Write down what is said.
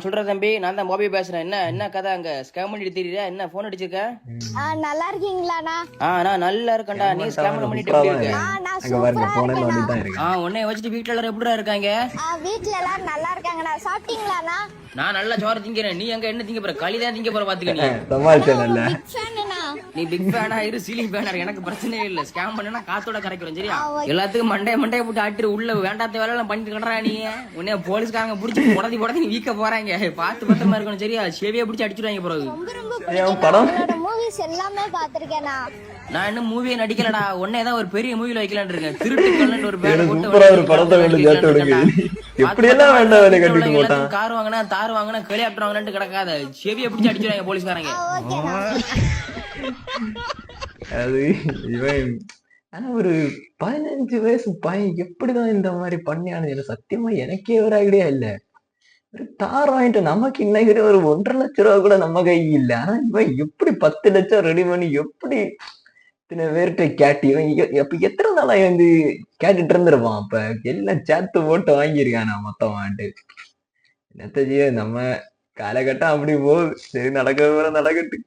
சொல்ற தம்பி, நான் தான் பாபி பேசுறேன். என்ன என்ன கதை அங்க ஸ்கேம் பண்ணிட்டு தெரியுதா? என்ன போன் அடிச்சிருக்க? நல்லா இருக்கீங்களாண்ணா? நான் நல்லா இருக்கேன்டா. நீ ஸ்கேம் பண்ணிட்டு எப்படி இருக்க? உன்னைய வச்சுட்டு வீட்டுல எல்லாரும் எப்படிடா இருக்காங்க? வீட்டுல எல்லாரும் நல்லா இருக்காங்கண்ணா. சாப்பிட்டீங்களாண்ணா? நான் நல்லா சோறு திங்கிறேன். நீ அங்க என்ன திங்க போற? களி தான் திங்க போற பாத்துக்க நீ. பிக் ஃபேனுண்ணா. நீ பிக் ஃபேனா இரு, சீலிங் ஃபேனா எனக்கு பிரச்சனையே இல்ல. ஸ்கேம் பண்ணா காத்தோட கரைக்கிறோம் சரியா? எல்லாத்துக்கும் மண்டைய போட்டு ஆட்டு உள்ள வேண்டாத வேலை எல்லாம் பண்ணிட்டு கிடறா நீ. உன்னைய போலீஸ்காரங்க புடிச்சு புடதி வீக்க போறாங்க. பார்த்து பத்திரமா இருக்கணும் சரியா? சேவியா பிடிச்சி அடிச்சுடுவாங்க பிறகு. உங்களோட மூவிஸ் எல்லாமே பாத்திருக்கேனா? நான் இன்னும் மூவியை நடிக்கலடா. உன்னேதான் ஒரு பெரிய மூவில வைக்கலான் இருக்கேன். திருட்டுக்கல்னு ஒரு பேர் போட்டு கார் வாங்கினா தார் வாங்கினா ஹெலிகாப்டர் வாங்கினு கிடக்காத. செவியை பிடிச்சி அடிச்சுடுவாங்க போலீஸ்காரங்க. அது இவன் ஆனா ஒரு 15 வயசு பையன் எப்படிதான் இந்த மாதிரி பண்ணியானது சத்தியமா எனக்கே ஒரு ஐடியா இல்ல. ஒரு தார் வாங்கிட்டு நமக்கு இன்னைக்கு ஒரு 1.5 லட்சம் ரூபா கூட நம்ம கை இல்ல. ஆனா இவன் எப்படி 10 லட்சம் ரெடி பண்ணி எப்படி இத்தனை பேர்கிட்ட கேட்டு இவன் அப்ப எத்தனை நாளா வந்து கேட்டுட்டு இருந்திருப்பான். அப்ப எல்லாம் சேர்த்து போட்டு வாங்கியிருக்கான் மொத்தமாட்டு. என்னத்த நம்ம காலகட்டம் அப்படி போகுது. சரி நடக்க நடக்கட்டு.